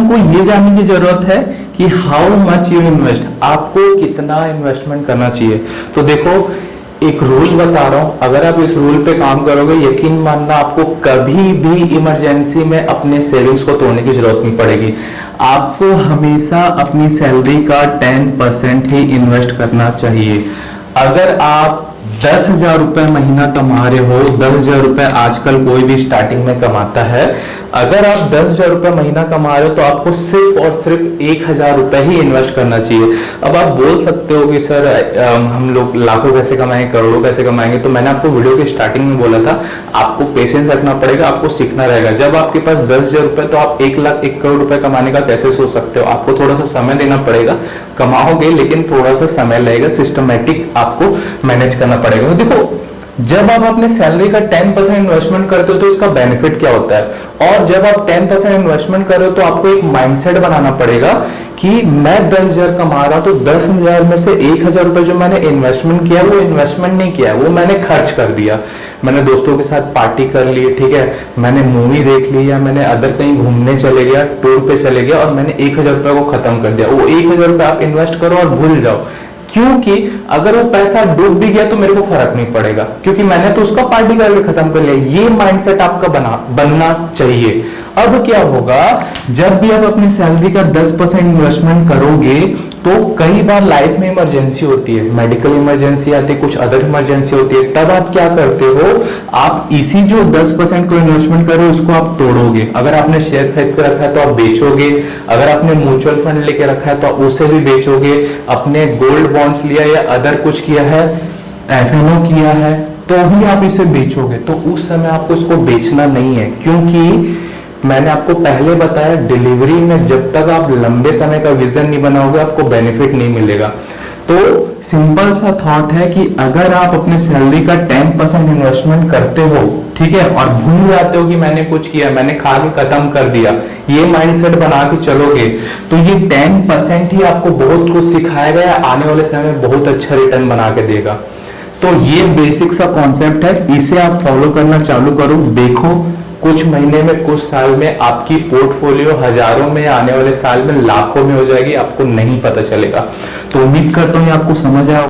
हमको ये जानने की जरूरत है कि हाउ मच यू इन्वेस्ट, आपको कितना इन्वेस्टमेंट करना चाहिए। तो देखो एक रूल बता रहा हूं, अगर आप इस रूल पे काम करोगे, यकीन मानना आपको कभी भी इमरजेंसी में अपने सेविंग्स को तोड़ने की जरूरत नहीं पड़ेगी। आपको हमेशा अपनी सैलरी का 10% ही इन्वेस्ट करना चाहिए। अगर आप 10,000 रुपए महीना कमा रहे हो, 10,000 रुपए आजकल कोई भी स्टार्टिंग में कमाता है, अगर आप 10,000 रुपए महीना कमा रहे हो तो आपको सिर्फ और सिर्फ 1,000 रुपए ही इन्वेस्ट करना चाहिए। अब आप बोल सकते हो कि सर हम लोग लाखों कैसे कमाएंगे, करोड़ों कैसे कमाएंगे, तो मैंने आपको वीडियो की स्टार्टिंग में बोला था आपको पेशेंस रखना पड़ेगा, आपको सीखना रहेगा। जब आपके पास 10,000 रुपए तो आप 1 लाख 1 करोड़ रुपए कमाने का कैसे सोच सकते हो। आपको थोड़ा सा समय देना पड़ेगा, कमाओगे लेकिन थोड़ा सा समय लगेगा, सिस्टमेटिक आपको मैनेज करना पड़ेगा। तो देखो जब आप अपने सैलरी का 10% इन्वेस्टमेंट करते हो तो इसका बेनिफिट क्या होता है, और जब आप 10% इन्वेस्टमेंट कर रहे हो तो आपको एक माइंडसेट बनाना पड़ेगा कि मैं 10,000 कमा रहा हूं तो 10,000 में से 1,000 रुपए जो मैंने इन्वेस्टमेंट किया वो इन्वेस्टमेंट नहीं किया, वो मैंने खर्च कर दिया। मैंने दोस्तों के साथ पार्टी कर ली, ठीक है, मैंने मूवी देख ली, या मैंने अदर कहीं घूमने चले गया, टूर पे चले गया और मैंने 1,000 रुपए को खत्म कर दिया। वो 1,000 रुपए आप इन्वेस्ट करो और भूल जाओ, क्योंकि अगर वो पैसा डूब भी गया तो मेरे को फर्क नहीं पड़ेगा, क्योंकि मैंने तो उसका पार्टी करके खत्म कर लिया। ये माइंडसेट आपका बनना चाहिए। अब क्या होगा, जब भी आप अपनी सैलरी का 10% इन्वेस्टमेंट करोगे तो कई बार लाइफ में इमरजेंसी होती है, मेडिकल इमरजेंसी आती है, कुछ अदर इमरजेंसी होती है, तब आप क्या करते हो, आप इसी जो 10% को इन्वेस्टमेंट कर रहे हो उसको आप तोड़ोगे। अगर आपने शेयर खरीद के रखा है तो आप बेचोगे, अगर आपने म्यूचुअल फंड लेके रखा है तो आप उसे भी बेचोगे, अपने गोल्ड बॉन्ड्स लिया या अदर कुछ किया है, एफएनओ किया है, तो भी आप इसे बेचोगे। तो उस समय आपको इसको बेचना नहीं है, क्योंकि मैंने आपको पहले बताया डिलीवरी में जब तक आप लंबे समय का विजन नहीं बनाओगे आपको बेनिफिट नहीं मिलेगा। तो सिंपल सा थॉट है कि अगर आप अपने सैलरी का 10% इन्वेस्टमेंट करते हो, ठीक है, और भूल जाते हो कि मैंने कुछ किया, मैंने खा के खत्म कर दिया, ये माइंडसेट बना के चलोगे तो ये 10% ही आपको बहुत कुछ सिखाएगा या आने वाले समय में बहुत अच्छा रिटर्न बना के देगा। तो ये बेसिक सा कॉन्सेप्ट है, इसे आप फॉलो करना चालू करो, देखो कुछ महीने में, कुछ साल में आपकी पोर्टफोलियो हजारों में, आने वाले साल में लाखों में हो जाएगी, आपको नहीं पता चलेगा। तो उम्मीद करता हूँ आपको समझ आया।